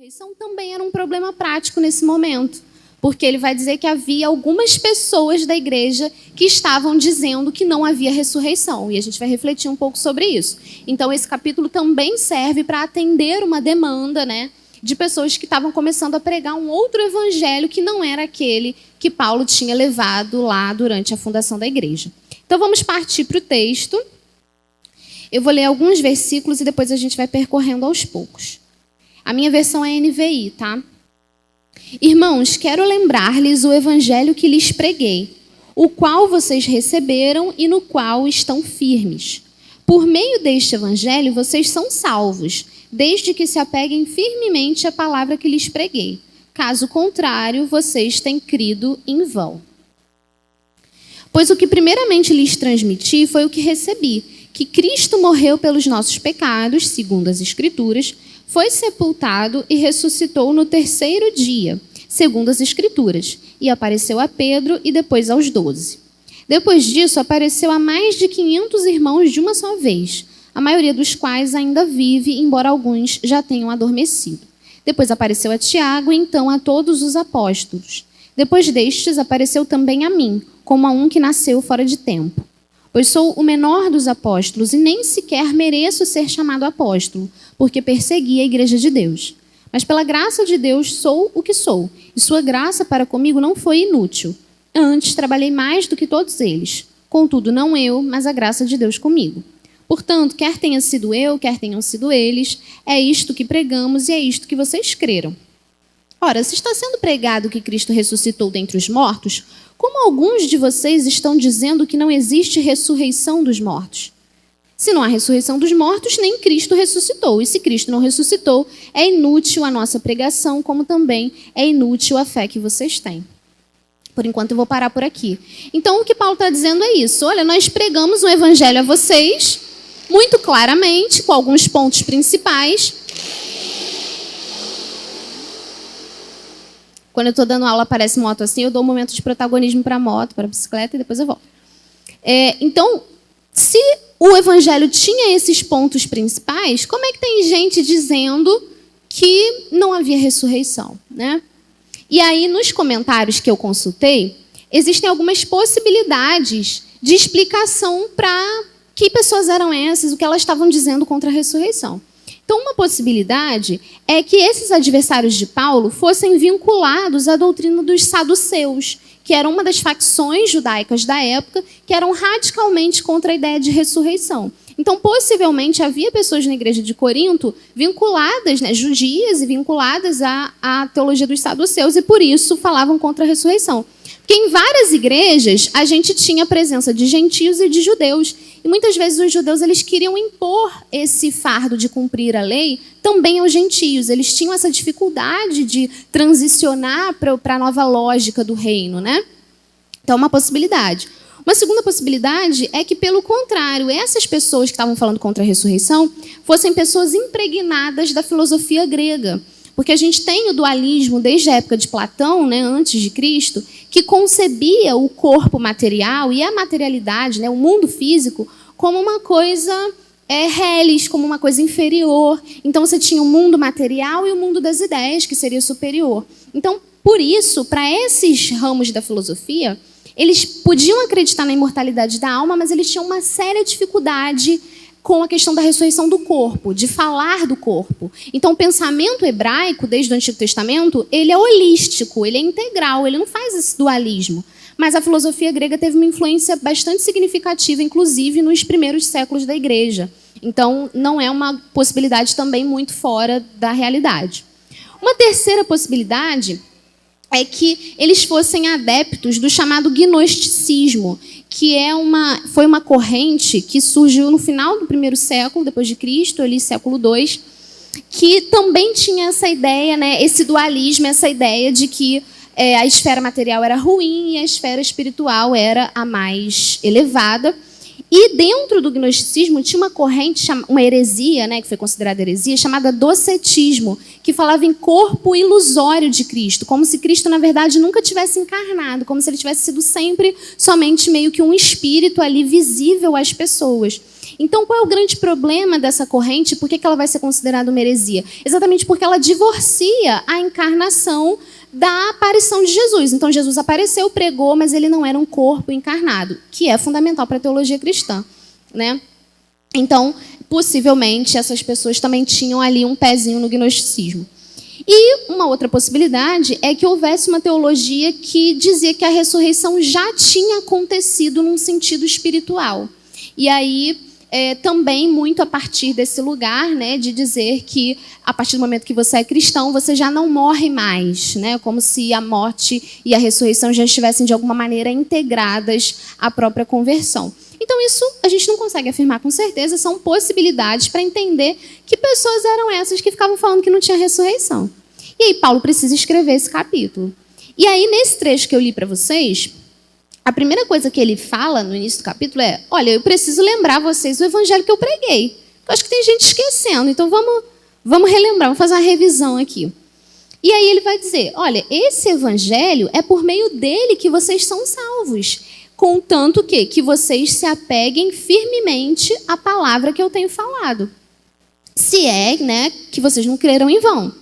ressurreição também era um problema prático nesse momento, porque ele vai dizer que havia algumas pessoas da igreja que estavam dizendo que não havia ressurreição, e a gente vai refletir um pouco sobre isso. Então, esse capítulo também serve para atender uma demanda, né, de pessoas que estavam começando a pregar um outro evangelho que não era aquele que Paulo tinha levado lá durante a fundação da igreja. Então, vamos partir para o texto. Eu vou ler alguns versículos e depois a gente vai percorrendo aos poucos. A minha versão é NVI, tá? Irmãos, quero lembrar-lhes o evangelho que lhes preguei, o qual vocês receberam e no qual estão firmes. Por meio deste evangelho, vocês são salvos, desde que se apeguem firmemente à palavra que lhes preguei. Caso contrário, vocês têm crido em vão. Pois o que primeiramente lhes transmiti foi o que recebi, que Cristo morreu pelos nossos pecados, segundo as Escrituras, foi sepultado e ressuscitou no terceiro dia, segundo as Escrituras, e apareceu a Pedro e depois aos 12. Depois disso, apareceu a mais de 500 irmãos de uma só vez, a maioria dos quais ainda vive, embora alguns já tenham adormecido. Depois apareceu a Tiago e então a todos os apóstolos. Depois destes, apareceu também a mim, como a um que nasceu fora de tempo. Pois sou o menor dos apóstolos e nem sequer mereço ser chamado apóstolo, porque persegui a igreja de Deus. Mas pela graça de Deus sou o que sou, e sua graça para comigo não foi inútil. Antes trabalhei mais do que todos eles. Contudo, não eu, mas a graça de Deus comigo. Portanto, quer tenha sido eu, quer tenham sido eles, é isto que pregamos e é isto que vocês creram. Ora, se está sendo pregado que Cristo ressuscitou dentre os mortos, como alguns de vocês estão dizendo que não existe ressurreição dos mortos? Se não há ressurreição dos mortos, nem Cristo ressuscitou. E se Cristo não ressuscitou, é inútil a nossa pregação, como também é inútil a fé que vocês têm. Por enquanto eu vou parar por aqui. Então o que Paulo está dizendo é isso. Olha, nós pregamos um evangelho a vocês, muito claramente, com alguns pontos principais. Quando eu estou dando aula, aparece moto assim, eu dou um momento de protagonismo para a moto, para a bicicleta, e depois eu volto. Então, se o evangelho tinha esses pontos principais, como é que tem gente dizendo que não havia ressurreição, né? E aí, nos comentários que eu consultei, existem algumas possibilidades de explicação para que pessoas eram essas, o que elas estavam dizendo contra a ressurreição. Então, uma possibilidade é que esses adversários de Paulo fossem vinculados à doutrina dos saduceus, que eram uma das facções judaicas da época, que eram radicalmente contra a ideia de ressurreição. Então, possivelmente, havia pessoas na igreja de Corinto vinculadas, né, judias e vinculadas à teologia dos saduceus, e por isso falavam contra a ressurreição. Porque em várias igrejas, a gente tinha a presença de gentios e de judeus. E muitas vezes os judeus eles queriam impor esse fardo de cumprir a lei também aos gentios. Eles tinham essa dificuldade de transicionar para a nova lógica do reino, né? Então, é uma possibilidade. Uma segunda possibilidade é que, pelo contrário, essas pessoas que estavam falando contra a ressurreição fossem pessoas impregnadas da filosofia grega. Porque a gente tem o dualismo desde a época de Platão, né, antes de Cristo, que concebia o corpo material e a materialidade, né, o mundo físico, como uma coisa reles, como uma coisa inferior. Então, você tinha o mundo material e o mundo das ideias, que seria superior. Então, por isso, para esses ramos da filosofia, eles podiam acreditar na imortalidade da alma, mas eles tinham uma séria dificuldade com a questão da ressurreição do corpo, de falar do corpo. Então, o pensamento hebraico, desde o Antigo Testamento, ele é holístico, ele é integral, ele não faz esse dualismo. Mas a filosofia grega teve uma influência bastante significativa, inclusive nos primeiros séculos da igreja. Então, não é uma possibilidade também muito fora da realidade. Uma terceira possibilidade é que eles fossem adeptos do chamado gnosticismo, que foi uma corrente que surgiu no final do primeiro século, depois de Cristo, ali século II, que também tinha essa ideia, né, esse dualismo, essa ideia de que a esfera material era ruim e a esfera espiritual era a mais elevada. E dentro do gnosticismo tinha uma corrente, uma heresia, né, que foi considerada heresia, chamada docetismo, que falava em corpo ilusório de Cristo, como se Cristo, na verdade, nunca tivesse encarnado, como se ele tivesse sido sempre somente meio que um espírito ali visível às pessoas. Então, qual é o grande problema dessa corrente? Por que ela vai ser considerada uma heresia? Exatamente porque ela divorcia a encarnação da aparição de Jesus. Então, Jesus apareceu, pregou, mas ele não era um corpo encarnado, que é fundamental para a teologia cristã, né? Então, possivelmente, essas pessoas também tinham ali um pezinho no gnosticismo. E uma outra possibilidade é que houvesse uma teologia que dizia que a ressurreição já tinha acontecido num sentido espiritual. E aí, também muito a partir desse lugar, né, de dizer que a partir do momento que você é cristão, você já não morre mais, né, como se a morte e a ressurreição já estivessem de alguma maneira integradas à própria conversão. Então isso a gente não consegue afirmar com certeza, são possibilidades para entender que pessoas eram essas que ficavam falando que não tinha ressurreição. E aí Paulo precisa escrever esse capítulo. E aí nesse trecho que eu li para vocês, a primeira coisa que ele fala no início do capítulo é: olha, eu preciso lembrar vocês o evangelho que eu preguei. Eu acho que tem gente esquecendo, então vamos relembrar, vamos fazer uma revisão aqui. E aí ele vai dizer: olha, esse evangelho é por meio dele que vocês são salvos, contanto que vocês se apeguem firmemente à palavra que eu tenho falado. Se é, né, que vocês não creram em vão.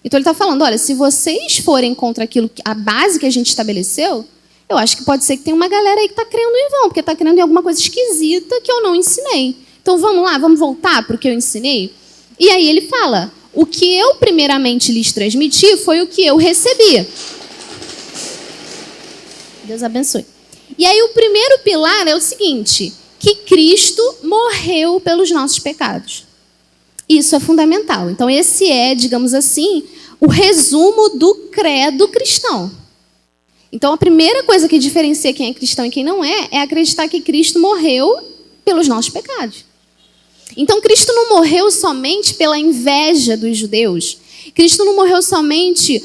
Então ele está falando: olha, se vocês forem contra aquilo, a base que a gente estabeleceu, eu acho que pode ser que tem uma galera aí que está crendo em vão, porque está crendo em alguma coisa esquisita que eu não ensinei. Então vamos lá, vamos voltar para o que eu ensinei? E aí ele fala: o que eu primeiramente lhes transmiti foi o que eu recebi. Deus abençoe. E aí o primeiro pilar é o seguinte: que Cristo morreu pelos nossos pecados. Isso é fundamental. Então esse é, digamos assim, o resumo do credo cristão. Então a primeira coisa que diferencia quem é cristão e quem não é acreditar que Cristo morreu pelos nossos pecados. Então Cristo não morreu somente pela inveja dos judeus. Cristo não morreu somente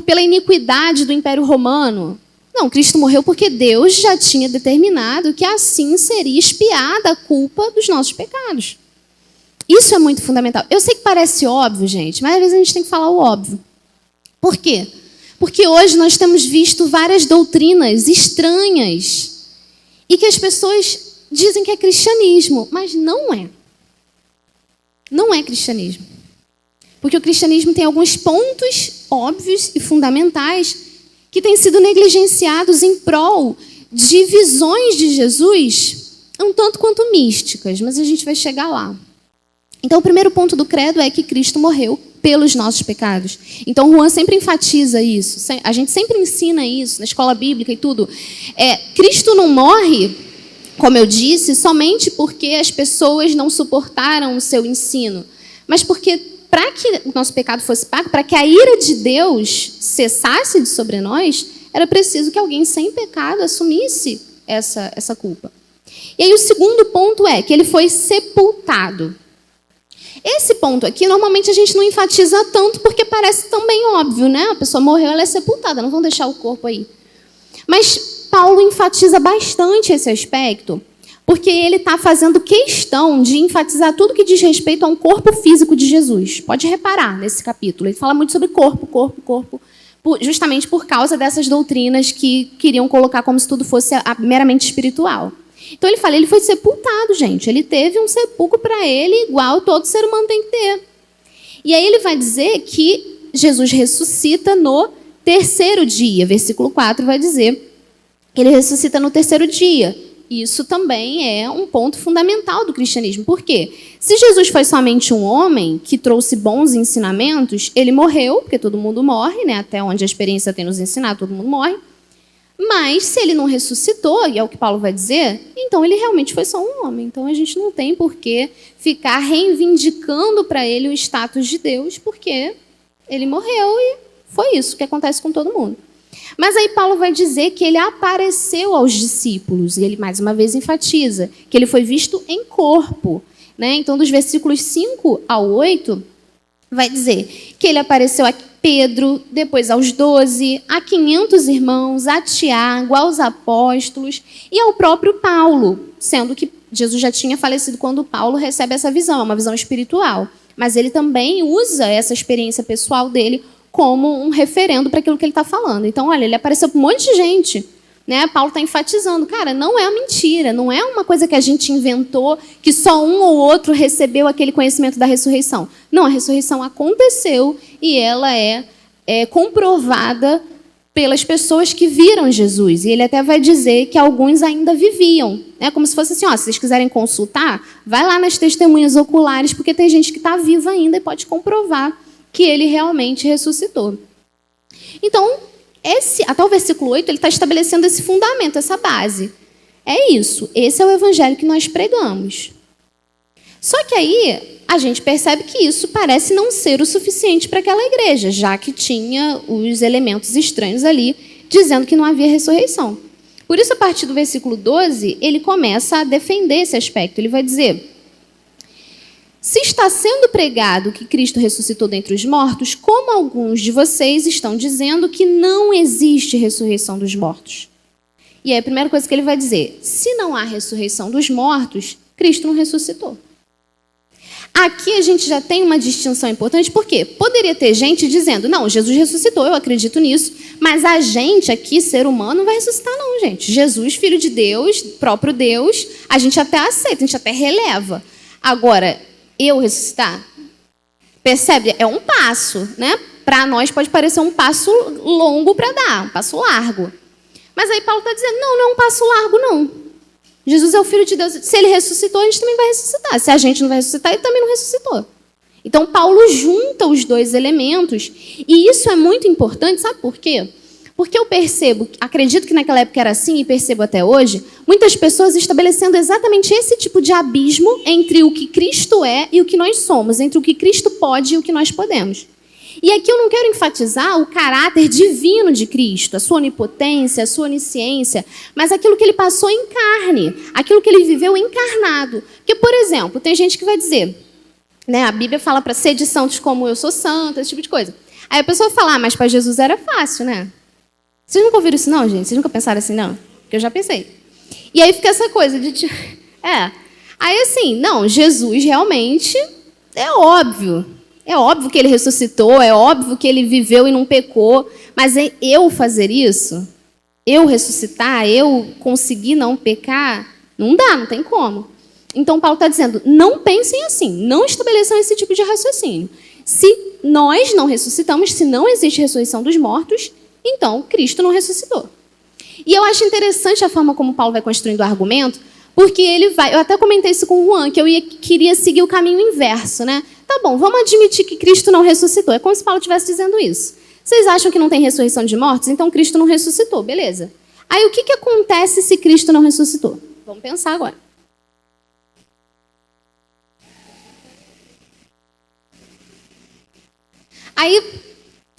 pela iniquidade do Império Romano. Não, Cristo morreu porque Deus já tinha determinado que assim seria expiada a culpa dos nossos pecados. Isso é muito fundamental. Eu sei que parece óbvio, gente, mas às vezes a gente tem que falar o óbvio. Por quê? Porque hoje nós temos visto várias doutrinas estranhas e que as pessoas dizem que é cristianismo, mas não é. Não é cristianismo. Porque o cristianismo tem alguns pontos óbvios e fundamentais que têm sido negligenciados em prol de visões de Jesus um tanto quanto místicas, mas a gente vai chegar lá. Então, o primeiro ponto do credo é que Cristo morreu pelos nossos pecados. Então, Juan sempre enfatiza isso. A gente sempre ensina isso na escola bíblica e tudo. Cristo não morre, como eu disse, somente porque as pessoas não suportaram o seu ensino, mas porque, para que o nosso pecado fosse pago, para que a ira de Deus cessasse de sobre nós, era preciso que alguém sem pecado assumisse essa culpa. E aí o segundo ponto é que ele foi sepultado. Esse ponto aqui, normalmente a gente não enfatiza tanto porque parece também óbvio, né? A pessoa morreu, ela é sepultada, não vão deixar o corpo aí. Mas Paulo enfatiza bastante esse aspecto, porque ele está fazendo questão de enfatizar tudo que diz respeito a um corpo físico de Jesus. Pode reparar nesse capítulo, ele fala muito sobre corpo, justamente por causa dessas doutrinas que queriam colocar como se tudo fosse meramente espiritual. Então ele fala, ele foi sepultado, gente. Ele teve um sepulcro para ele igual todo ser humano tem que ter. E aí ele vai dizer que Jesus ressuscita no terceiro dia. Versículo 4 vai dizer que ele ressuscita no terceiro dia. Isso também é um ponto fundamental do cristianismo. Por quê? Se Jesus foi somente um homem que trouxe bons ensinamentos, ele morreu, porque todo mundo morre, né? Até onde a experiência tem nos ensinado, todo mundo morre. Mas se ele não ressuscitou, e é o que Paulo vai dizer, então ele realmente foi só um homem. Então a gente não tem por que ficar reivindicando para ele o status de Deus, porque ele morreu e foi isso que acontece com todo mundo. Mas aí Paulo vai dizer que ele apareceu aos discípulos, e ele mais uma vez enfatiza que ele foi visto em corpo, né? Então dos versículos 5 ao 8, vai dizer que ele apareceu a Pedro, depois aos 12, a 500 irmãos, a Tiago, aos apóstolos e ao próprio Paulo, sendo que Jesus já tinha falecido quando Paulo recebe essa visão, é uma visão espiritual. Mas ele também usa essa experiência pessoal dele como um referendo para aquilo que ele está falando. Então, olha, ele apareceu para um monte de gente, né? Paulo está enfatizando, cara, não é mentira, não é uma coisa que a gente inventou, que só um ou outro recebeu aquele conhecimento da ressurreição. Não, a ressurreição aconteceu e ela é comprovada pelas pessoas que viram Jesus. E ele até vai dizer que alguns ainda viviam. É como se fosse assim, ó, se vocês quiserem consultar, vai lá nas testemunhas oculares, porque tem gente que está viva ainda e pode comprovar que ele realmente ressuscitou. Então, até o versículo 8, ele está estabelecendo esse fundamento, essa base. É isso, esse é o evangelho que nós pregamos. Só que aí, a gente percebe que isso parece não ser o suficiente para aquela igreja, já que tinha os elementos estranhos ali, dizendo que não havia ressurreição. Por isso, a partir do versículo 12, ele começa a defender esse aspecto. Ele vai dizer: se está sendo pregado que Cristo ressuscitou dentre os mortos, como alguns de vocês estão dizendo que não existe ressurreição dos mortos? E aí a primeira coisa que ele vai dizer: se não há ressurreição dos mortos, Cristo não ressuscitou. Aqui a gente já tem uma distinção importante, porque poderia ter gente dizendo, não, Jesus ressuscitou, eu acredito nisso, mas a gente aqui, ser humano, não vai ressuscitar não, gente. Jesus, filho de Deus, próprio Deus, a gente até aceita, a gente até releva. Agora, eu ressuscitar? Percebe? É um passo, né? Para nós pode parecer um passo longo para dar, um passo largo. Mas aí Paulo está dizendo, não, não é um passo largo, não. Jesus é o Filho de Deus. Se ele ressuscitou, a gente também vai ressuscitar. Se a gente não vai ressuscitar, ele também não ressuscitou. Então, Paulo junta os dois elementos. E isso é muito importante, sabe por quê? Porque eu percebo, acredito que naquela época era assim e percebo até hoje, muitas pessoas estabelecendo exatamente esse tipo de abismo entre o que Cristo é e o que nós somos, entre o que Cristo pode e o que nós podemos. E aqui eu não quero enfatizar o caráter divino de Cristo, a sua onipotência, a sua onisciência, mas aquilo que ele passou em carne, aquilo que ele viveu encarnado. Porque, por exemplo, tem gente que vai dizer, né, a Bíblia fala para ser de santos como eu sou santo, esse tipo de coisa. Aí a pessoa fala, mas para Jesus era fácil, né? Vocês nunca ouviram isso não, gente? Vocês nunca pensaram assim, não? Porque eu já pensei. E aí fica essa coisa de... Aí assim, não, Jesus realmente é óbvio. É óbvio que ele ressuscitou, é óbvio que ele viveu e não pecou, mas eu fazer isso, eu ressuscitar, eu conseguir não pecar, não dá, não tem como. Então Paulo está dizendo, não pensem assim, não estabeleçam esse tipo de raciocínio. Se nós não ressuscitamos, se não existe ressurreição dos mortos, então Cristo não ressuscitou. E eu acho interessante a forma como Paulo vai construindo o argumento, porque ele vai, eu até comentei isso com o Juan, que eu queria seguir o caminho inverso, né? Tá bom, vamos admitir que Cristo não ressuscitou. É como se Paulo estivesse dizendo isso. Vocês acham que não tem ressurreição de mortos? Então Cristo não ressuscitou, beleza. Aí o que acontece se Cristo não ressuscitou? Vamos pensar agora. Aí,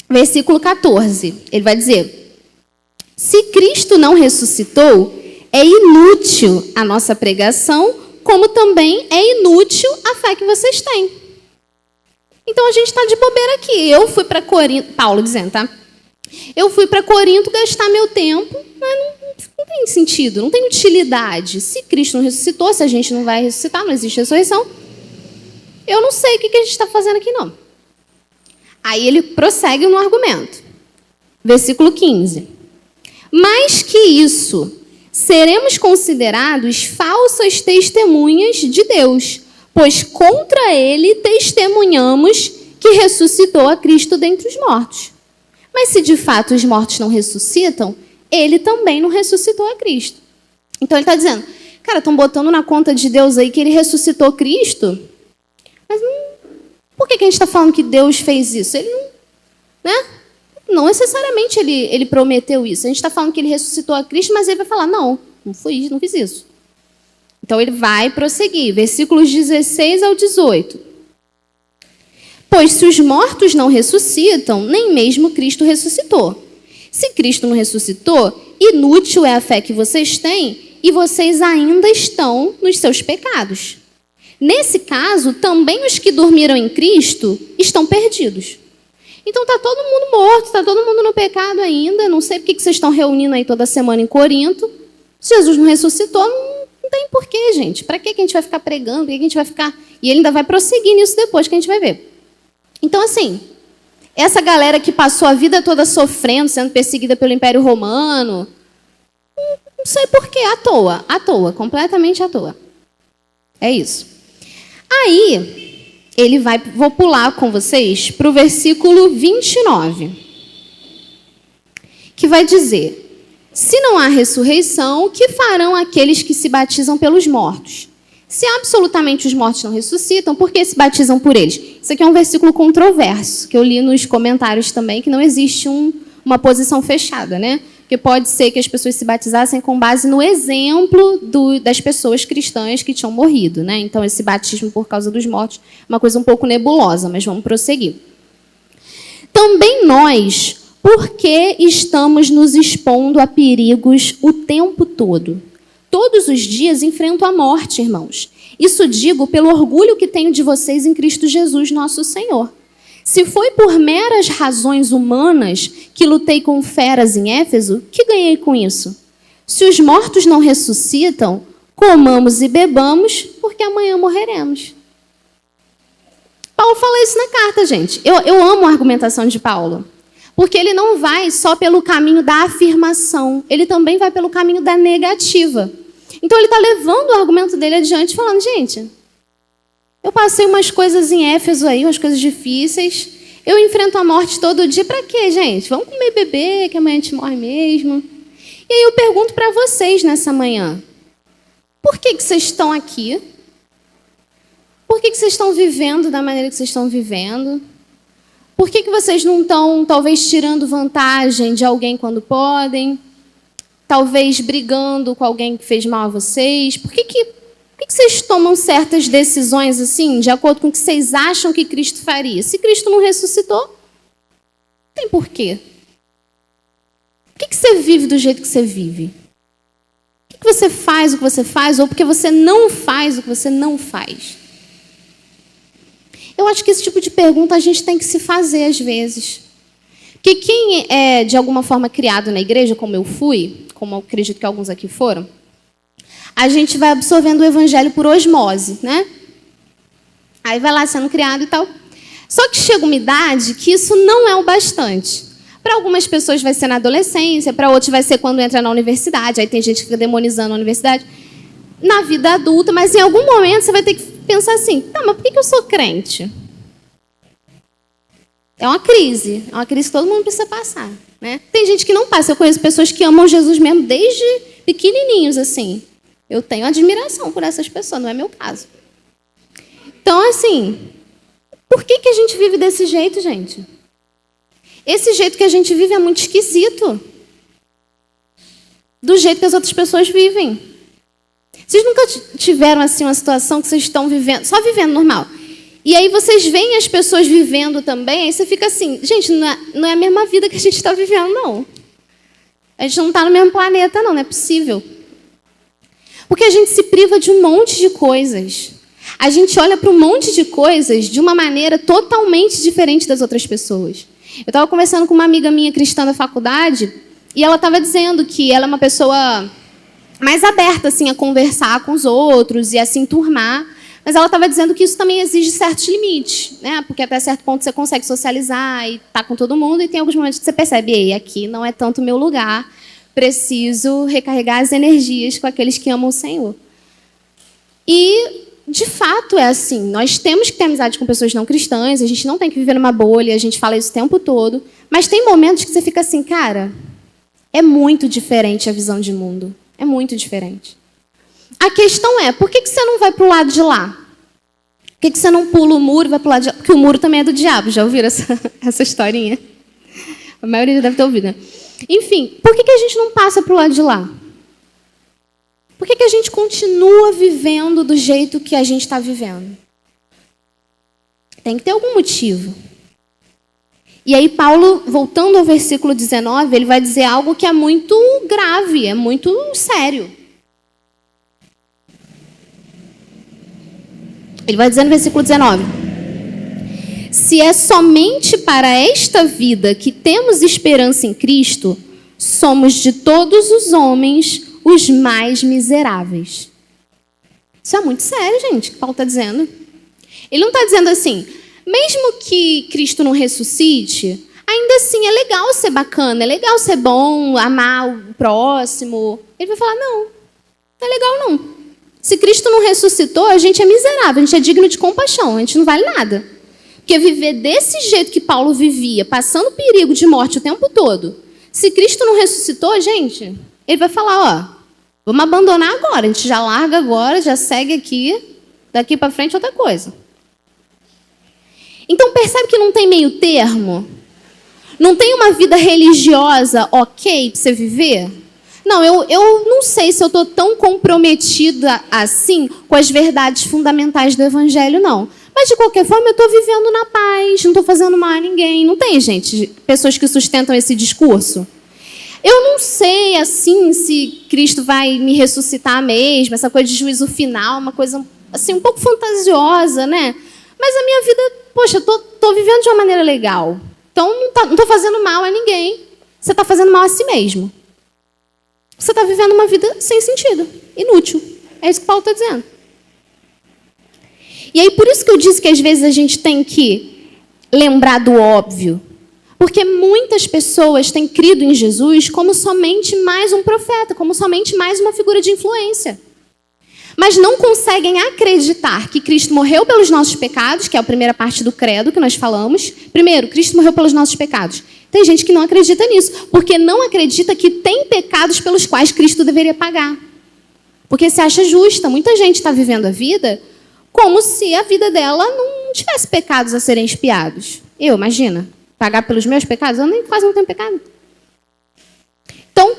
versículo 14, ele vai dizer, se Cristo não ressuscitou, é inútil a nossa pregação, como também é inútil a fé que vocês têm. Então a gente está de bobeira aqui. Eu fui para Corinto, Paulo dizendo, tá? Eu fui para Corinto gastar meu tempo, mas não tem sentido, não tem utilidade. Se Cristo não ressuscitou, se a gente não vai ressuscitar, não existe ressurreição, eu não sei o que a gente está fazendo aqui, não. Aí ele prossegue no argumento. Versículo 15. Mais que isso, seremos considerados falsas testemunhas de Deus, pois contra ele testemunhamos que ressuscitou a Cristo dentre os mortos. Mas se de fato os mortos não ressuscitam, ele também não ressuscitou a Cristo. Então ele está dizendo, cara, estão botando na conta de Deus aí que ele ressuscitou Cristo, mas por que a gente está falando que Deus fez isso? Ele não, né? Não necessariamente ele prometeu isso. A gente está falando que ele ressuscitou a Cristo, mas ele vai falar, não fiz isso. Então, ele vai prosseguir, versículos 16 ao 18. Pois se os mortos não ressuscitam, nem mesmo Cristo ressuscitou. Se Cristo não ressuscitou, inútil é a fé que vocês têm e vocês ainda estão nos seus pecados. Nesse caso, também os que dormiram em Cristo estão perdidos. Então, está todo mundo morto, está todo mundo no pecado ainda. Não sei por que vocês estão reunindo aí toda semana em Corinto. Se Jesus não ressuscitou, não tem porquê, gente. Para que a gente vai ficar pregando? Por que a gente vai ficar... E ele ainda vai prosseguir nisso depois, que a gente vai ver. Então, assim, essa galera que passou a vida toda sofrendo, sendo perseguida pelo Império Romano, Não sei por quê, à toa, completamente à toa. É isso. Aí, vou pular com vocês para o versículo 29, que vai dizer: se não há ressurreição, o que farão aqueles que se batizam pelos mortos? Se absolutamente os mortos não ressuscitam, por que se batizam por eles? Isso aqui é um versículo controverso, que eu li nos comentários também, que não existe uma posição fechada, né? Porque pode ser que as pessoas se batizassem com base no exemplo das pessoas cristãs que tinham morrido, né? Então, esse batismo por causa dos mortos é uma coisa um pouco nebulosa, mas vamos prosseguir. Também nós, por que estamos nos expondo a perigos o tempo todo? Todos os dias enfrento a morte, irmãos. Isso digo pelo orgulho que tenho de vocês em Cristo Jesus, nosso Senhor. Se foi por meras razões humanas que lutei com feras em Éfeso, que ganhei com isso? Se os mortos não ressuscitam, comamos e bebamos, porque amanhã morreremos. Paulo fala isso na carta, gente. Eu amo a argumentação de Paulo. Porque ele não vai só pelo caminho da afirmação, ele também vai pelo caminho da negativa. Então ele está levando o argumento dele adiante, falando, gente, eu passei umas coisas em Éfeso aí, umas coisas difíceis, eu enfrento a morte todo dia, para quê, gente? Vamos comer e beber, que amanhã a gente morre mesmo. E aí eu pergunto para vocês nessa manhã, por que vocês estão aqui? Por que vocês estão vivendo da maneira que vocês estão vivendo? Por que vocês não estão, talvez, tirando vantagem de alguém quando podem? Talvez brigando com alguém que fez mal a vocês? Por que vocês tomam certas decisões assim, de acordo com o que vocês acham que Cristo faria? Se Cristo não ressuscitou, não tem porquê. Por que você vive do jeito que você vive? Por que você faz o que você faz, ou porque você não faz o que você não faz? Eu acho que esse tipo de pergunta a gente tem que se fazer às vezes. Porque quem é, de alguma forma, criado na igreja, como eu fui, como eu acredito que alguns aqui foram, a gente vai absorvendo o evangelho por osmose, né? Aí vai lá sendo criado e tal. Só que chega uma idade que isso não é o bastante. Para algumas pessoas vai ser na adolescência, para outros vai ser quando entra na universidade. Aí tem gente que fica demonizando a universidade. Na vida adulta, mas em algum momento você vai ter que pensar assim, tá, mas por que eu sou crente? É uma crise que todo mundo precisa passar, né? Tem gente que não passa, eu conheço pessoas que amam Jesus mesmo desde pequenininhos, assim. Eu tenho admiração por essas pessoas, não é meu caso. Então, assim, por que a gente vive desse jeito, gente? Esse jeito que a gente vive é muito esquisito. Do jeito que as outras pessoas vivem. Vocês nunca tiveram assim uma situação que vocês estão vivendo, só vivendo normal, e aí vocês veem as pessoas vivendo também, aí você fica assim, gente, não é a mesma vida que a gente está vivendo, não. A gente não está no mesmo planeta, não é possível. Porque a gente se priva de um monte de coisas. A gente olha para um monte de coisas de uma maneira totalmente diferente das outras pessoas. Eu estava conversando com uma amiga minha cristã da faculdade, e ela estava dizendo que ela é uma pessoa mais aberta assim, a conversar com os outros e a se enturmar. Mas ela estava dizendo que isso também exige certos limites, né? Porque até certo ponto você consegue socializar e estar com todo mundo, e tem alguns momentos que você percebe, ei, aqui não é tanto o meu lugar, preciso recarregar as energias com aqueles que amam o Senhor. E, de fato, é assim, nós temos que ter amizade com pessoas não cristãs, a gente não tem que viver numa bolha, a gente fala isso o tempo todo, mas tem momentos que você fica assim, cara, é muito diferente a visão de mundo. É muito diferente. A questão é, por que você não vai para o lado de lá? Por que você não pula o muro e vai para o lado de lá? Porque o muro também é do diabo. Já ouviram essa historinha? A maioria já deve ter ouvido, né? Enfim, por que a gente não passa para o lado de lá? Por que a gente continua vivendo do jeito que a gente está vivendo? Tem que ter algum motivo. E aí Paulo, voltando ao versículo 19, ele vai dizer algo que é muito grave, é muito sério. Ele vai dizer no versículo 19: se é somente para esta vida que temos esperança em Cristo, somos de todos os homens os mais miseráveis. Isso é muito sério, gente, o que Paulo está dizendo. Ele não está dizendo assim, mesmo que Cristo não ressuscite, ainda assim é legal ser bacana, é legal ser bom, amar o próximo. Ele vai falar, não é legal não. Se Cristo não ressuscitou, a gente é miserável, a gente é digno de compaixão, a gente não vale nada. Porque viver desse jeito que Paulo vivia, passando perigo de morte o tempo todo, se Cristo não ressuscitou, gente, ele vai falar, ó, vamos abandonar agora, a gente já larga agora, já segue aqui, daqui para frente outra coisa. Então percebe que não tem meio termo? Não tem uma vida religiosa ok para você viver? Não, eu não sei se eu estou tão comprometida assim com as verdades fundamentais do Evangelho, não. Mas, de qualquer forma, eu estou vivendo na paz, não estou fazendo mal a ninguém. Não tem, gente, pessoas que sustentam esse discurso? Eu não sei, assim, se Cristo vai me ressuscitar mesmo, essa coisa de juízo final, uma coisa, assim, um pouco fantasiosa, né? Mas a minha vida, poxa, eu estou vivendo de uma maneira legal. Então, não estou fazendo mal a ninguém. Você está fazendo mal a si mesmo. Você está vivendo uma vida sem sentido, inútil. É isso que Paulo está dizendo. E aí, por isso que eu disse que às vezes a gente tem que lembrar do óbvio. Porque muitas pessoas têm crido em Jesus como somente mais um profeta, como somente mais uma figura de influência. Mas não conseguem acreditar que Cristo morreu pelos nossos pecados, que é a primeira parte do credo que nós falamos. Primeiro, Cristo morreu pelos nossos pecados. Tem gente que não acredita nisso, porque não acredita que tem pecados pelos quais Cristo deveria pagar. Porque se acha justa. Muita gente está vivendo a vida como se a vida dela não tivesse pecados a serem expiados. Imagina, pagar pelos meus pecados? Eu quase não tenho pecado. Então,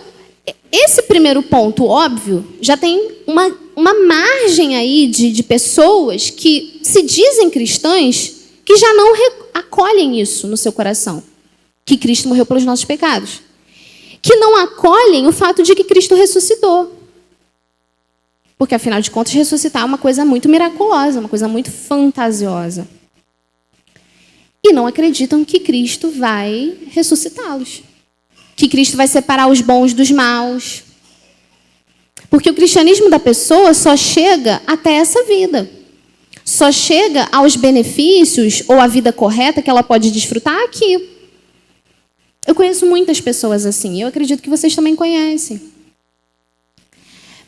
esse primeiro ponto óbvio já tem uma margem aí de pessoas que se dizem cristãs que já não acolhem isso no seu coração. Que Cristo morreu pelos nossos pecados. Que não acolhem o fato de que Cristo ressuscitou. Porque, afinal de contas, ressuscitar é uma coisa muito miraculosa, uma coisa muito fantasiosa. E não acreditam que Cristo vai ressuscitá-los. Que Cristo vai separar os bons dos maus. Porque o cristianismo da pessoa só chega até essa vida. Só chega aos benefícios ou à vida correta que ela pode desfrutar aqui. Eu conheço muitas pessoas assim. Eu acredito que vocês também conhecem.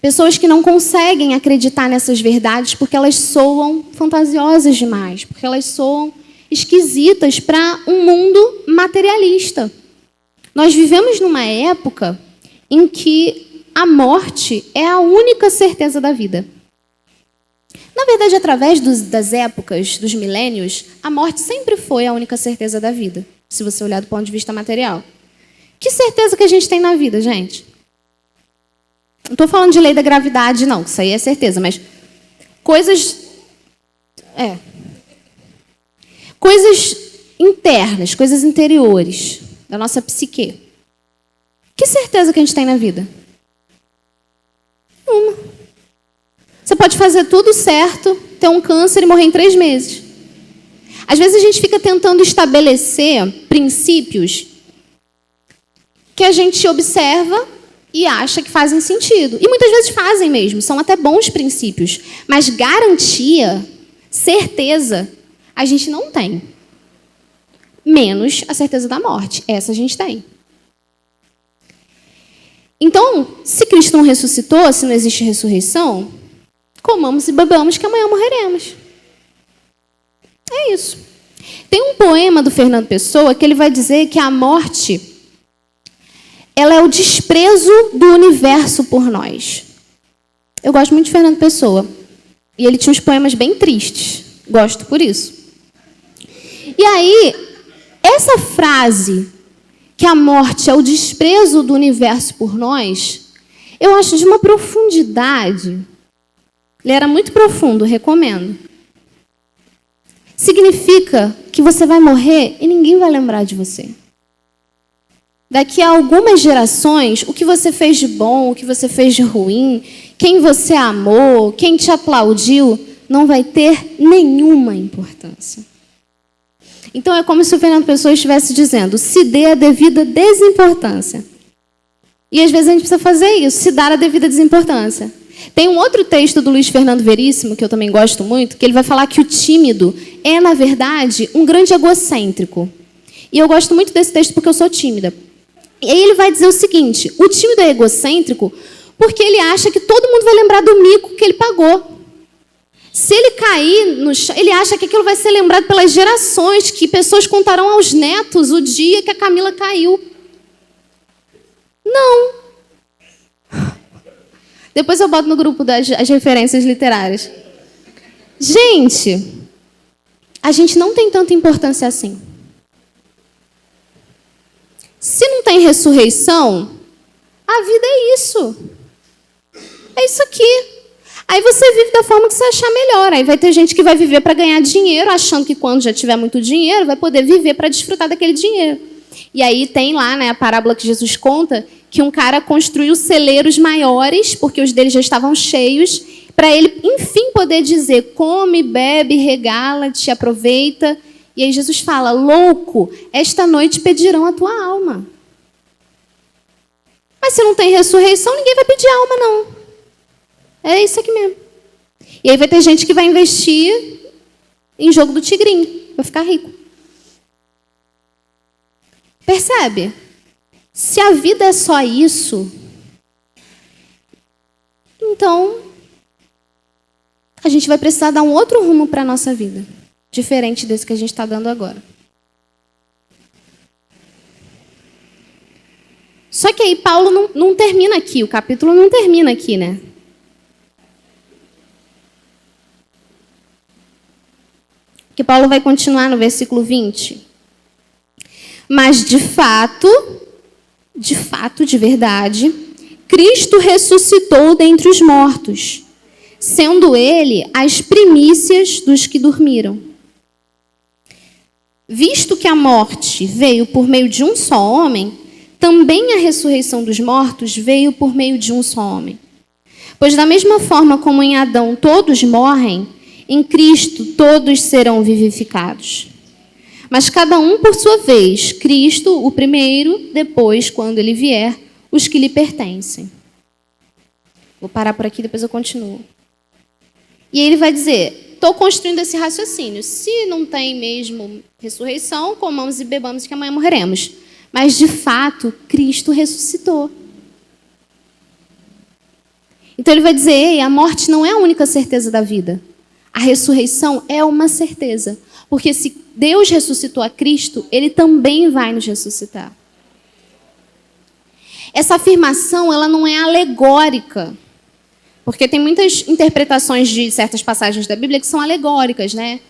Pessoas que não conseguem acreditar nessas verdades porque elas soam fantasiosas demais. Porque elas soam esquisitas para um mundo materialista. Nós vivemos numa época em que a morte é a única certeza da vida. Na verdade, através das épocas, dos milênios, a morte sempre foi a única certeza da vida, se você olhar do ponto de vista material. Que certeza que a gente tem na vida, gente? Não estou falando de lei da gravidade, não, isso aí é certeza, mas coisas internas, coisas interiores da nossa psique. Que certeza que a gente tem na vida? Uma. Você pode fazer tudo certo, ter um câncer e morrer em 3 meses. Às vezes a gente fica tentando estabelecer princípios que a gente observa e acha que fazem sentido. E muitas vezes fazem mesmo, são até bons princípios. Mas garantia, certeza, a gente não tem. Menos a certeza da morte. Essa a gente tem. Então, se Cristo não ressuscitou, se não existe ressurreição, comamos e bebamos que amanhã morreremos. É isso. Tem um poema do Fernando Pessoa que ele vai dizer que a morte, ela é o desprezo do universo por nós. Eu gosto muito de Fernando Pessoa. E ele tinha uns poemas bem tristes. Gosto por isso. E aí, essa frase, que a morte é o desprezo do universo por nós, eu acho de uma profundidade. Ele era muito profundo, recomendo. Significa que você vai morrer e ninguém vai lembrar de você. Daqui a algumas gerações, o que você fez de bom, o que você fez de ruim, quem você amou, quem te aplaudiu, não vai ter nenhuma importância. Então é como se o Fernando Pessoa estivesse dizendo, se dê a devida desimportância. E às vezes a gente precisa fazer isso, se dar a devida desimportância. Tem um outro texto do Luiz Fernando Veríssimo, que eu também gosto muito, que ele vai falar que o tímido é, na verdade, um grande egocêntrico, E eu gosto muito desse texto porque eu sou tímida. E aí ele vai dizer o seguinte: o tímido é egocêntrico porque ele acha que todo mundo vai lembrar do mico que ele pagou. Se ele cair no chão, ele acha que aquilo vai ser lembrado pelas gerações, que pessoas contarão aos netos o dia que a Camila caiu. Não. Depois eu boto no grupo as referências literárias. Gente, a gente não tem tanta importância assim. Se não tem ressurreição, a vida é isso. É isso aqui. Aí você vive da forma que você achar melhor. Aí vai ter gente que vai viver para ganhar dinheiro, achando que quando já tiver muito dinheiro, vai poder viver para desfrutar daquele dinheiro. E aí tem lá, né, a parábola que Jesus conta, que um cara construiu celeiros maiores, porque os deles já estavam cheios, para ele, enfim, poder dizer: come, bebe, regala-te, aproveita. E aí Jesus fala: louco, esta noite pedirão a tua alma. Mas se não tem ressurreição, ninguém vai pedir alma, não. É isso aqui mesmo. E aí vai ter gente que vai investir em jogo do tigrinho, vai ficar rico. Percebe? Se a vida é só isso, então a gente vai precisar dar um outro rumo para a nossa vida, diferente desse que a gente está dando agora. Só que aí Paulo não termina aqui, o capítulo não termina aqui, né? Que Paulo vai continuar no versículo 20. Mas de fato, de verdade, Cristo ressuscitou dentre os mortos, sendo ele as primícias dos que dormiram. Visto que a morte veio por meio de um só homem, também a ressurreição dos mortos veio por meio de um só homem. Pois da mesma forma como em Adão todos morrem, em Cristo todos serão vivificados. Mas cada um por sua vez, Cristo o primeiro, depois, quando ele vier, os que lhe pertencem. Vou parar por aqui, depois eu continuo. E ele vai dizer: estou construindo esse raciocínio. Se não tem mesmo ressurreição, comamos e bebamos que amanhã morreremos. Mas, de fato, Cristo ressuscitou. Então ele vai dizer: ei, a morte não é a única certeza da vida. A ressurreição é uma certeza. Porque se Deus ressuscitou a Cristo, ele também vai nos ressuscitar. Essa afirmação, ela não é alegórica. Porque tem muitas interpretações de certas passagens da Bíblia que são alegóricas, né?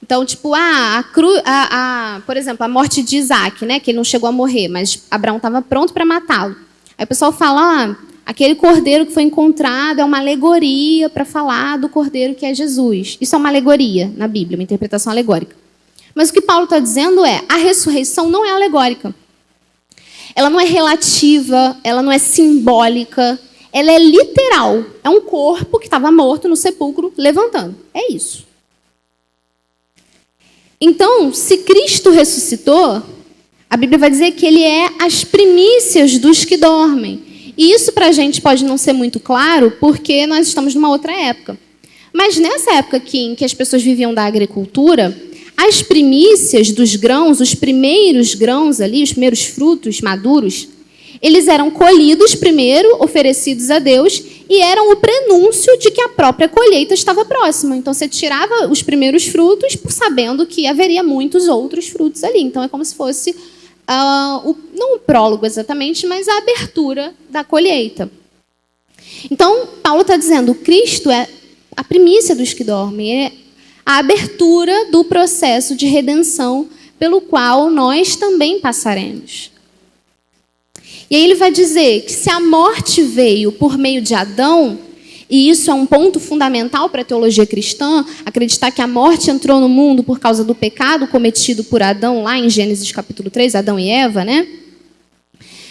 Então, tipo, por exemplo, a morte de Isaac, né? Que ele não chegou a morrer, mas Abraão estava pronto para matá-lo. Aí o pessoal fala: aquele cordeiro que foi encontrado é uma alegoria para falar do cordeiro que é Jesus. Isso é uma alegoria na Bíblia, uma interpretação alegórica. Mas o que Paulo está dizendo é: a ressurreição não é alegórica. Ela não é relativa, ela não é simbólica, ela é literal. É um corpo que estava morto no sepulcro levantando. É isso. Então, se Cristo ressuscitou, a Bíblia vai dizer que ele é as primícias dos que dormem. E isso para a gente pode não ser muito claro, porque nós estamos numa outra época. Mas nessa época aqui, em que as pessoas viviam da agricultura, as primícias dos grãos, os primeiros grãos ali, os primeiros frutos maduros, eles eram colhidos primeiro, oferecidos a Deus, e eram o prenúncio de que a própria colheita estava próxima. Então você tirava os primeiros frutos, sabendo que haveria muitos outros frutos ali. Então é como se fosse, não o prólogo exatamente, mas a abertura da colheita. Então Paulo está dizendo: Cristo é a primícia dos que dormem, é a abertura do processo de redenção pelo qual nós também passaremos. E aí ele vai dizer que se a morte veio por meio de Adão, e isso é um ponto fundamental para a teologia cristã, acreditar que a morte entrou no mundo por causa do pecado cometido por Adão, lá em Gênesis capítulo 3, Adão e Eva, né?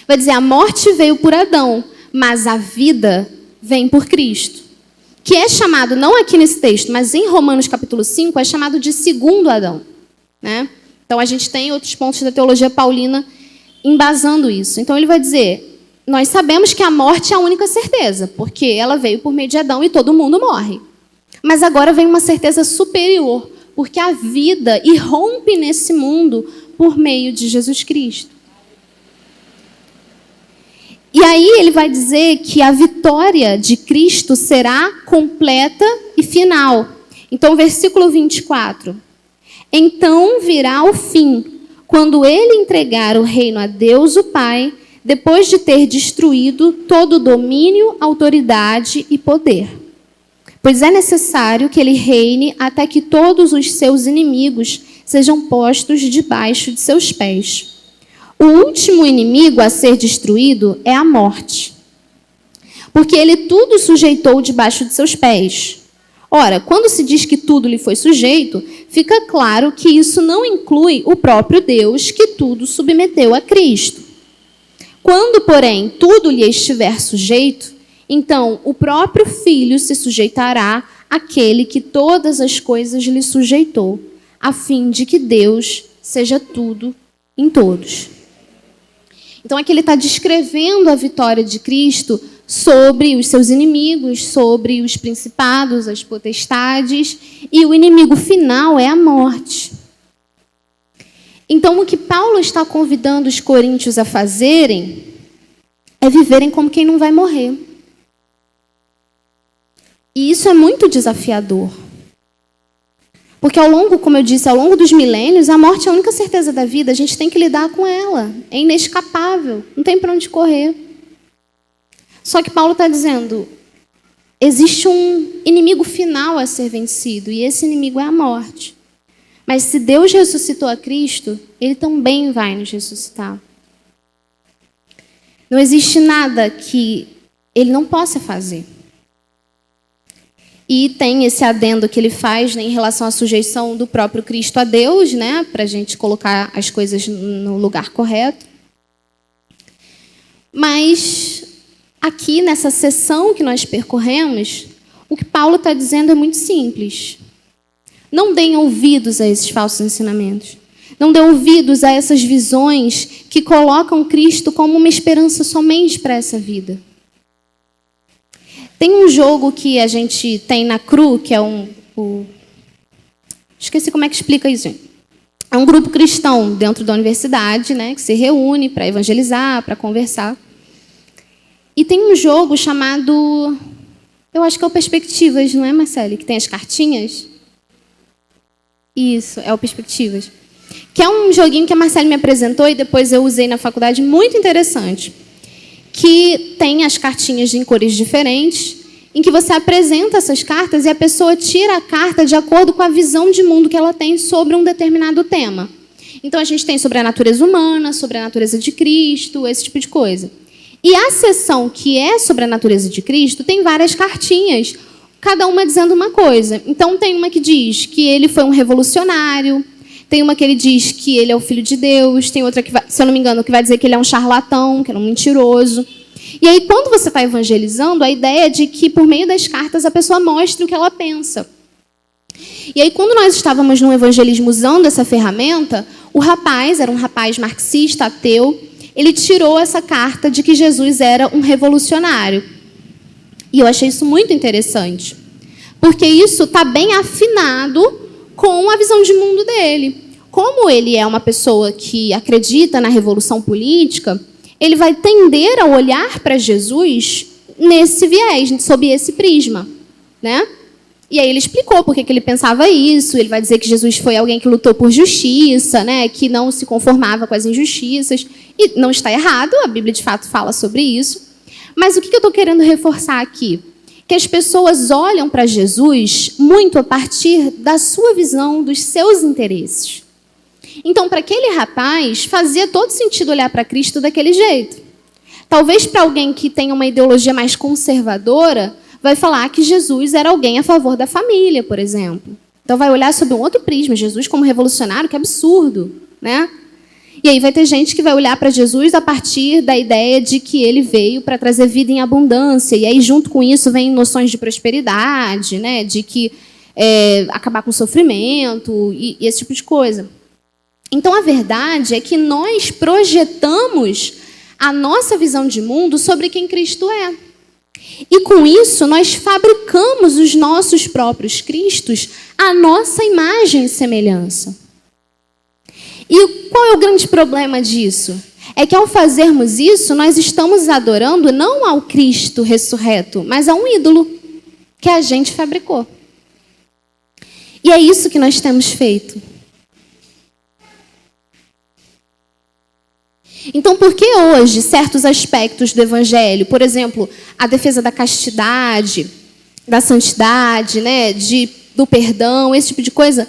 Vai dizer: a morte veio por Adão, mas a vida vem por Cristo. Que é chamado, não aqui nesse texto, mas em Romanos capítulo 5, é chamado de segundo Adão, né? Então a gente tem outros pontos da teologia paulina embasando isso. Então ele vai dizer: nós sabemos que a morte é a única certeza, porque ela veio por meio de Adão e todo mundo morre. Mas agora vem uma certeza superior, porque há vida e rompe nesse mundo por meio de Jesus Cristo. E aí ele vai dizer que a vitória de Cristo será completa e final. Então, versículo 24. Então virá o fim, quando ele entregar o reino a Deus o Pai, depois de ter destruído todo domínio, autoridade e poder. Pois é necessário que ele reine até que todos os seus inimigos sejam postos debaixo de seus pés. O último inimigo a ser destruído é a morte, porque ele tudo sujeitou debaixo de seus pés. Ora, quando se diz que tudo lhe foi sujeito, fica claro que isso não inclui o próprio Deus, que tudo submeteu a Cristo. Quando, porém, tudo lhe estiver sujeito, então o próprio Filho se sujeitará àquele que todas as coisas lhe sujeitou, a fim de que Deus seja tudo em todos. Então aqui ele está descrevendo a vitória de Cristo sobre os seus inimigos, sobre os principados, as potestades, e o inimigo final é a morte. Então o que Paulo está convidando os coríntios a fazerem é viverem como quem não vai morrer. E isso é muito desafiador. Porque como eu disse, ao longo dos milênios, a morte é a única certeza da vida, a gente tem que lidar com ela. É inescapável, não tem para onde correr. Só que Paulo está dizendo, existe um inimigo final a ser vencido, e esse inimigo é a morte. Mas se Deus ressuscitou a Cristo, ele também vai nos ressuscitar. Não existe nada que ele não possa fazer. E tem esse adendo que ele faz, né, em relação à sujeição do próprio Cristo a Deus, né, para a gente colocar as coisas no lugar correto. Mas aqui, nessa sessão que nós percorremos, o que Paulo está dizendo é muito simples. Não deem ouvidos a esses falsos ensinamentos. Não deem ouvidos a essas visões que colocam Cristo como uma esperança somente para essa vida. Tem um jogo que a gente tem na CRU, que é esqueci como é que explica isso, gente. É um grupo cristão dentro da universidade, né, que se reúne para evangelizar, para conversar. E tem um jogo chamado, eu acho que é o Perspectivas, não é, Marcele? Que tem as cartinhas. Isso, é o Perspectivas. Que é um joguinho que a Marcele me apresentou e depois eu usei na faculdade, muito interessante. Que tem as cartinhas em cores diferentes, em que você apresenta essas cartas e a pessoa tira a carta de acordo com a visão de mundo que ela tem sobre um determinado tema. Então, a gente tem sobre a natureza humana, sobre a natureza de Cristo, esse tipo de coisa. E a seção que é sobre a natureza de Cristo tem várias cartinhas, cada uma dizendo uma coisa. Então, tem uma que diz que ele foi um revolucionário, tem uma que ele diz que ele é o Filho de Deus, tem outra que, se eu não me engano, que vai dizer que ele é um charlatão, que ele é um mentiroso. E aí, quando você está evangelizando, a ideia é de que, por meio das cartas, a pessoa mostre o que ela pensa. E aí, quando nós estávamos no evangelismo usando essa ferramenta, o rapaz, era um rapaz marxista, ateu, ele tirou essa carta de que Jesus era um revolucionário. E eu achei isso muito interessante, porque isso está bem afinado com a visão de mundo dele. Como ele é uma pessoa que acredita na revolução política, ele vai tender a olhar para Jesus nesse viés, sob esse prisma, né? E aí ele explicou por que ele pensava isso. Ele vai dizer que Jesus foi alguém que lutou por justiça, né? Que não se conformava com as injustiças. E não está errado, a Bíblia de fato fala sobre isso. Mas o que eu estou querendo reforçar aqui? Que as pessoas olham para Jesus muito a partir da sua visão, dos seus interesses. Então, para aquele rapaz, fazia todo sentido olhar para Cristo daquele jeito. Talvez para alguém que tem uma ideologia mais conservadora, vai falar que Jesus era alguém a favor da família, por exemplo. Então, vai olhar sob um outro prisma, Jesus como revolucionário, que absurdo, né? E aí vai ter gente que vai olhar para Jesus a partir da ideia de que ele veio para trazer vida em abundância. E aí, junto com isso, vem noções de prosperidade, né? De que acabar com o sofrimento e esse tipo de coisa. Então, a verdade é que nós projetamos a nossa visão de mundo sobre quem Cristo é. E com isso, nós fabricamos os nossos próprios cristos à nossa imagem e semelhança. E qual é o grande problema disso? É que ao fazermos isso, nós estamos adorando não ao Cristo ressurreto, mas a um ídolo que a gente fabricou. E é isso que nós temos feito. Então, por que hoje certos aspectos do Evangelho, por exemplo, a defesa da castidade, da santidade, né, do perdão, esse tipo de coisa,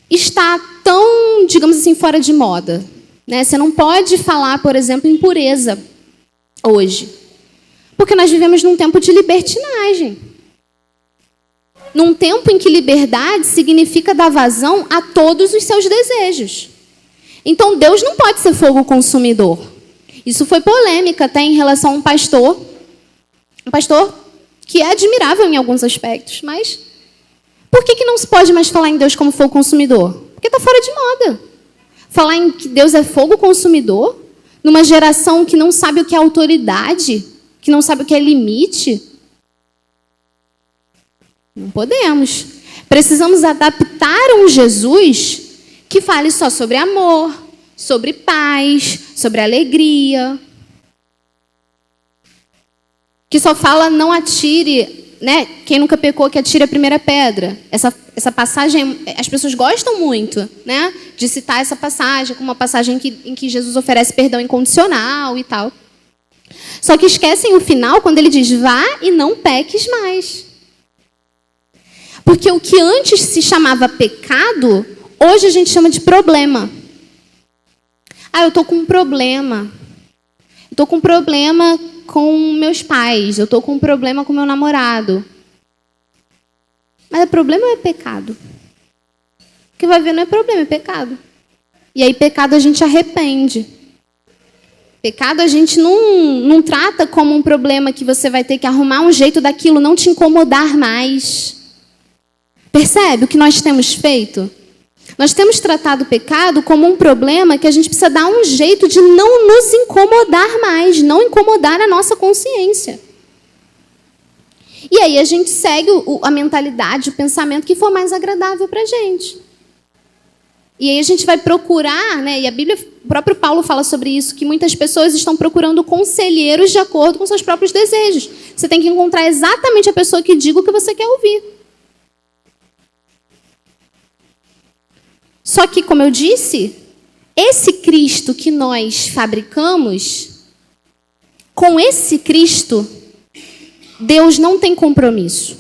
está tão, digamos assim, fora de moda? Né? Você não pode falar, por exemplo, em pureza hoje. Porque nós vivemos num tempo de libertinagem. Num tempo em que liberdade significa dar vazão a todos os seus desejos. Então, Deus não pode ser fogo consumidor. Isso foi polêmica até em relação a um pastor que é admirável em alguns aspectos, mas por que não se pode mais falar em Deus como fogo consumidor? Porque está fora de moda. Falar em que Deus é fogo consumidor, numa geração que não sabe o que é autoridade, que não sabe o que é limite. Não podemos. Precisamos adaptar um Jesus que fale só sobre amor, sobre paz, sobre alegria. Que só fala não atire, né? Quem nunca pecou que atire a primeira pedra. Essa passagem, as pessoas gostam muito, né? De citar essa passagem como uma passagem em que Jesus oferece perdão incondicional e tal. Só que esquecem o final quando ele diz, vá e não peques mais. Porque o que antes se chamava pecado, hoje a gente chama de problema. Eu estou com um problema. Eu estou com um problema com meus pais. Eu estou com um problema com meu namorado. Mas é problema ou é pecado? O que vai ver não é problema, é pecado. E aí pecado a gente arrepende. Pecado a gente não trata como um problema que você vai ter que arrumar um jeito daquilo não te incomodar mais. Percebe o que nós temos feito? Nós temos tratado o pecado como um problema que a gente precisa dar um jeito de não nos incomodar mais, não incomodar a nossa consciência. E aí a gente segue a mentalidade, o pensamento que for mais agradável para a gente. E aí a gente vai procurar, né? E a Bíblia, o próprio Paulo fala sobre isso, que muitas pessoas estão procurando conselheiros de acordo com seus próprios desejos. Você tem que encontrar exatamente a pessoa que diga o que você quer ouvir. Só que, como eu disse, esse Cristo que nós fabricamos, com esse Cristo, Deus não tem compromisso.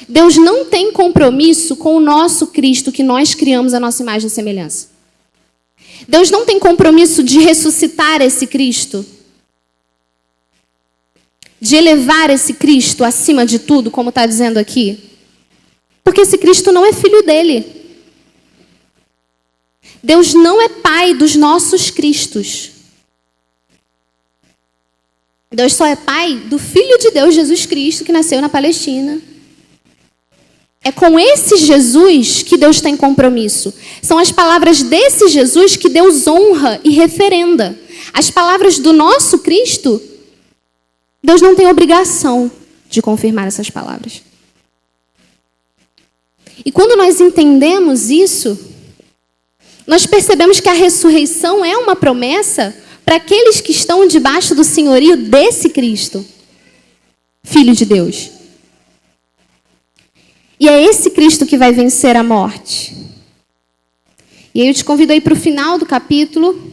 Deus não tem compromisso com o nosso Cristo que nós criamos a nossa imagem e semelhança. Deus não tem compromisso de ressuscitar esse Cristo, de elevar esse Cristo acima de tudo, como está dizendo aqui. Porque esse Cristo não é filho dele. Deus não é pai dos nossos Cristos. Deus só é pai do Filho de Deus, Jesus Cristo, que nasceu na Palestina. É com esse Jesus que Deus tem compromisso. São as palavras desse Jesus que Deus honra e referenda. As palavras do nosso Cristo, Deus não tem obrigação de confirmar essas palavras. E quando nós entendemos isso, nós percebemos que a ressurreição é uma promessa para aqueles que estão debaixo do senhorio desse Cristo, Filho de Deus. E é esse Cristo que vai vencer a morte. E aí eu te convido aí para o final do capítulo.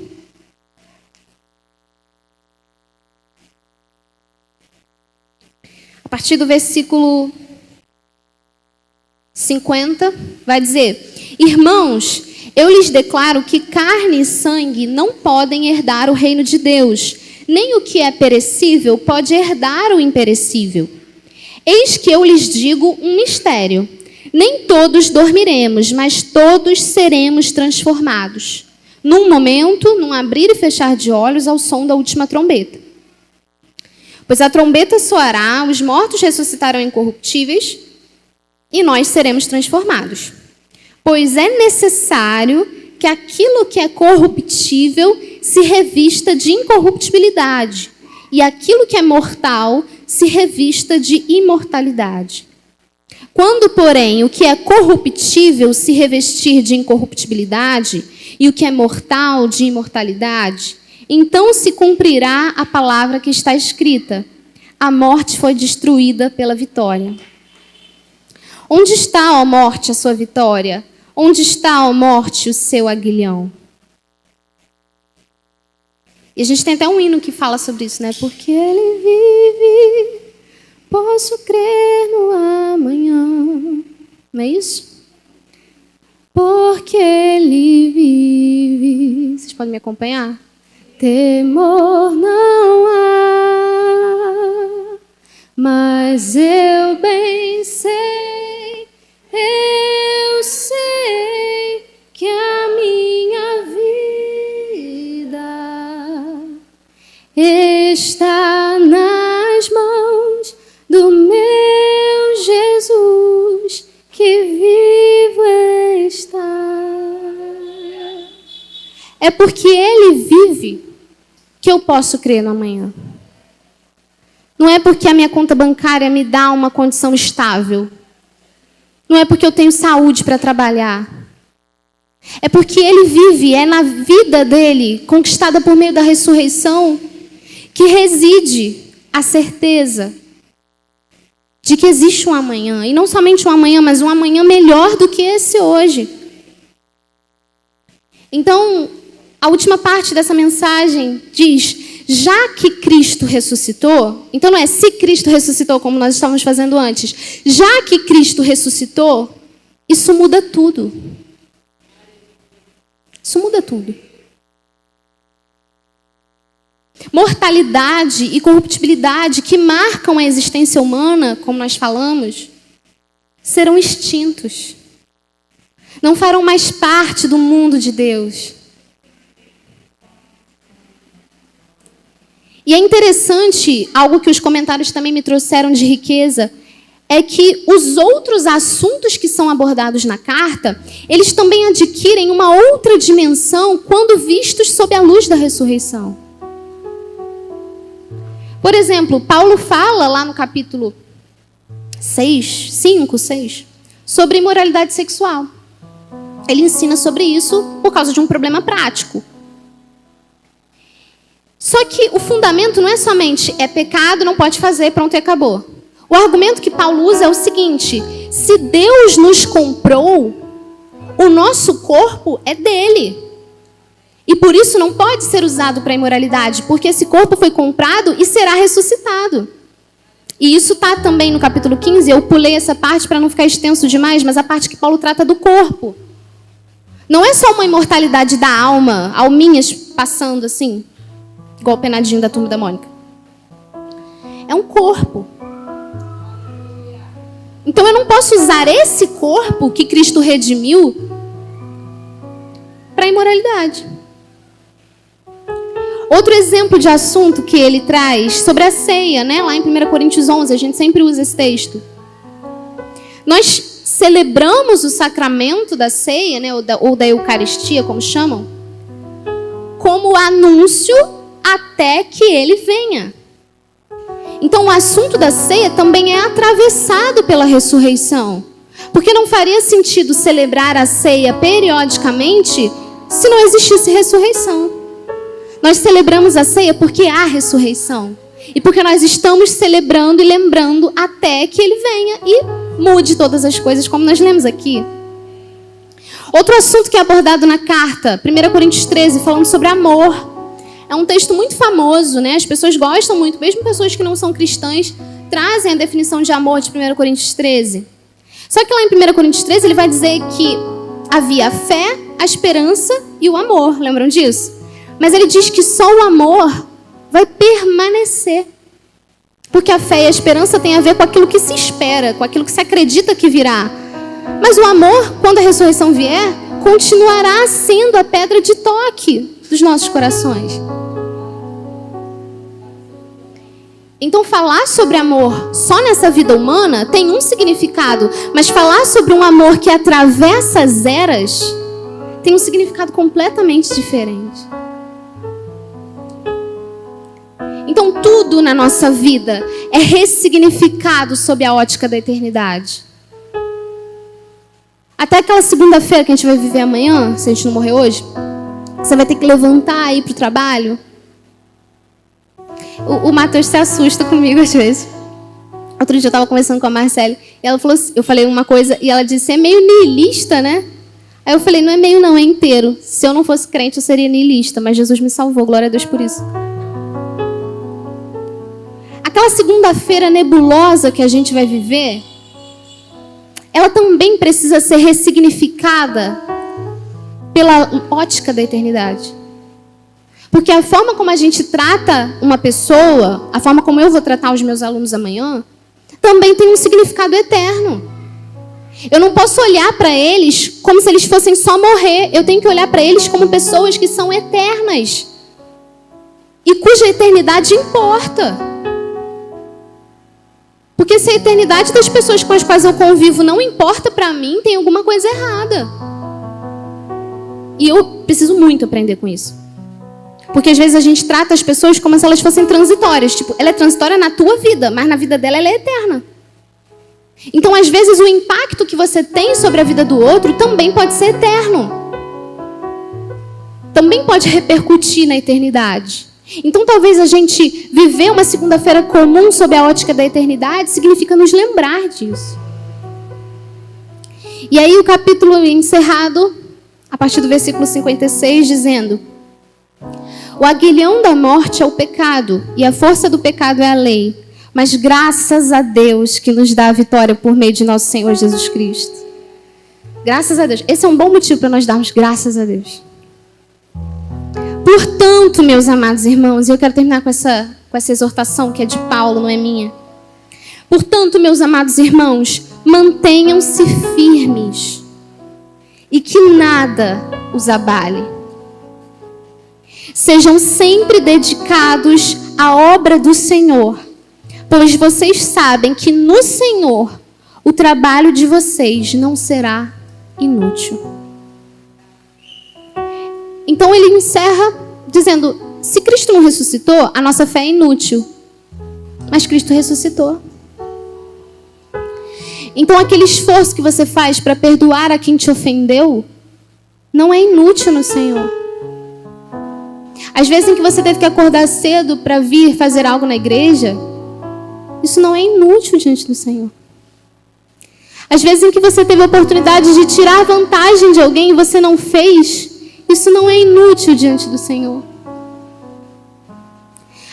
A partir do versículo 50, vai dizer: Irmãos, eu lhes declaro que carne e sangue não podem herdar o reino de Deus, nem o que é perecível pode herdar o imperecível. Eis que eu lhes digo um mistério. Nem todos dormiremos, mas todos seremos transformados. Num momento, num abrir e fechar de olhos, ao som da última trombeta. Pois a trombeta soará, os mortos ressuscitarão incorruptíveis, e nós seremos transformados. Pois é necessário que aquilo que é corruptível se revista de incorruptibilidade, e aquilo que é mortal se revista de imortalidade. Quando, porém, o que é corruptível se revestir de incorruptibilidade e o que é mortal de imortalidade, então se cumprirá a palavra que está escrita: a morte foi destruída pela vitória. Onde está, ó morte, a sua vitória? Onde está, ó morte, o seu aguilhão? E a gente tem até um hino que fala sobre isso, né? Porque ele vive, posso crer no amanhã. Não é isso? Porque ele vive. Vocês podem me acompanhar? Temor não há, mas eu bem sei, eu sei que a minha vida está nas mãos do meu Jesus, que vivo está. É porque Ele vive que eu posso crer no amanhã. Não é porque a minha conta bancária me dá uma condição estável. Não é porque eu tenho saúde para trabalhar. É porque Ele vive, é na vida dele, conquistada por meio da ressurreição, que reside a certeza de que existe um amanhã. E não somente um amanhã, mas um amanhã melhor do que esse hoje. Então, a última parte dessa mensagem diz: já que Cristo ressuscitou, então não é se Cristo ressuscitou, como nós estávamos fazendo antes. Já que Cristo ressuscitou, isso muda tudo. Isso muda tudo. Mortalidade e corruptibilidade que marcam a existência humana, como nós falamos, serão extintos. Não farão mais parte do mundo de Deus. E é interessante, algo que os comentários também me trouxeram de riqueza, é que os outros assuntos que são abordados na carta, eles também adquirem uma outra dimensão quando vistos sob a luz da ressurreição. Por exemplo, Paulo fala lá no capítulo 6, sobre imoralidade sexual. Ele ensina sobre isso por causa de um problema prático. Só que o fundamento não é somente é pecado, não pode fazer, pronto e acabou. O argumento que Paulo usa é o seguinte: se Deus nos comprou, o nosso corpo é dele. E por isso não pode ser usado para imoralidade, porque esse corpo foi comprado e será ressuscitado. E isso está também no capítulo 15, eu pulei essa parte para não ficar extenso demais, mas a parte que Paulo trata do corpo. Não é só uma imortalidade da alma, alminhas passando assim, igual o penadinho da Turma da Mônica. É um corpo. Então eu não posso usar esse corpo que Cristo redimiu para imoralidade. Outro exemplo de assunto que ele traz sobre a ceia, né? Lá em 1 Coríntios 11, a gente sempre usa esse texto. Nós celebramos o sacramento da ceia, né? ou da Eucaristia, como chamam, como anúncio até que ele venha. Então o assunto da ceia também é atravessado pela ressurreição. Porque não faria sentido celebrar a ceia periodicamente se não existisse ressurreição. Nós celebramos a ceia porque há ressurreição. E porque nós estamos celebrando e lembrando até que ele venha e mude todas as coisas, como nós lemos aqui. Outro assunto que é abordado na carta, 1 Coríntios 13, falando sobre amor. É um texto muito famoso, né? As pessoas gostam muito, mesmo pessoas que não são cristãs, trazem a definição de amor de 1 Coríntios 13. Só que lá em 1 Coríntios 13 ele vai dizer que havia a fé, a esperança e o amor. Lembram disso? Mas ele diz que só o amor vai permanecer. Porque a fé e a esperança têm a ver com aquilo que se espera, com aquilo que se acredita que virá. Mas o amor, quando a ressurreição vier, continuará sendo a pedra de toque dos nossos corações. Então falar sobre amor só nessa vida humana tem um significado, mas falar sobre um amor que atravessa as eras tem um significado completamente diferente. Então tudo na nossa vida é ressignificado sob a ótica da eternidade. Até aquela segunda-feira que a gente vai viver amanhã, se a gente não morrer hoje, você vai ter que levantar e ir para o trabalho. O Matheus se assusta comigo às vezes. Outro dia eu estava conversando com a Marcele e ela falou assim, eu falei uma coisa e ela disse, é meio niilista, né? Aí eu falei, não é meio não, é inteiro. Se eu não fosse crente eu seria niilista, mas Jesus me salvou, glória a Deus por isso. Aquela segunda-feira nebulosa que a gente vai viver, ela também precisa ser ressignificada pela ótica da eternidade. Porque a forma como a gente trata uma pessoa, a forma como eu vou tratar os meus alunos amanhã, também tem um significado eterno. Eu não posso olhar para eles como se eles fossem só morrer. Eu tenho que olhar para eles como pessoas que são eternas. E cuja eternidade importa. Porque se a eternidade das pessoas com as quais eu convivo não importa para mim, tem alguma coisa errada. E eu preciso muito aprender com isso. Porque às vezes a gente trata as pessoas como se elas fossem transitórias. Tipo, ela é transitória na tua vida, mas na vida dela ela é eterna. Então, às vezes, o impacto que você tem sobre a vida do outro também pode ser eterno. Também pode repercutir na eternidade. Então, talvez a gente viver uma segunda-feira comum sob a ótica da eternidade significa nos lembrar disso. E aí o capítulo é encerrado a partir do versículo 56, dizendo: o aguilhão da morte é o pecado, e a força do pecado é a lei. Mas graças a Deus que nos dá a vitória por meio de nosso Senhor Jesus Cristo. Graças a Deus. Esse é um bom motivo para nós darmos graças a Deus. Portanto, meus amados irmãos, e eu quero terminar com essa exortação que é de Paulo, não é minha. Portanto, meus amados irmãos, mantenham-se firmes e que nada os abale. Sejam sempre dedicados à obra do Senhor, pois vocês sabem que no Senhor o trabalho de vocês não será inútil. Então ele encerra dizendo, se Cristo não ressuscitou, a nossa fé é inútil. Mas Cristo ressuscitou. Então aquele esforço que você faz para perdoar a quem te ofendeu, não é inútil no Senhor. Às vezes em que você teve que acordar cedo para vir fazer algo na igreja, isso não é inútil diante do Senhor. Às vezes em que você teve a oportunidade de tirar vantagem de alguém e você não fez, isso não é inútil diante do Senhor.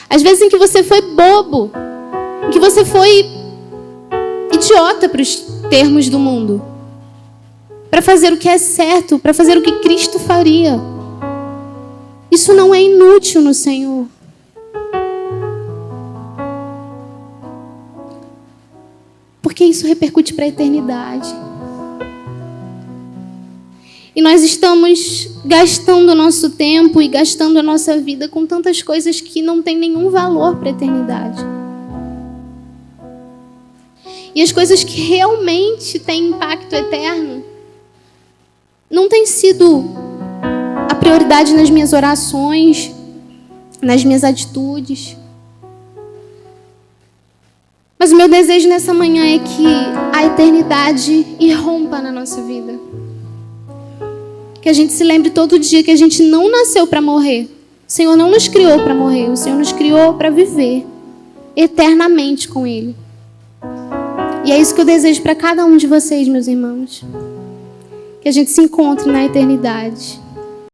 Às vezes em que você foi bobo, em que você foi idiota para os termos do mundo, para fazer o que é certo, para fazer o que Cristo faria, isso não é inútil no Senhor. Porque isso repercute para a eternidade. E nós estamos gastando o nosso tempo e gastando a nossa vida com tantas coisas que não têm nenhum valor para a eternidade. E as coisas que realmente têm impacto eterno não têm sido a prioridade nas minhas orações, nas minhas atitudes. Mas o meu desejo nessa manhã é que a eternidade irrompa na nossa vida. Que a gente se lembre todo dia que a gente não nasceu para morrer. O Senhor não nos criou para morrer. O Senhor nos criou para viver eternamente com Ele. E é isso que eu desejo para cada um de vocês, meus irmãos. Que a gente se encontre na eternidade.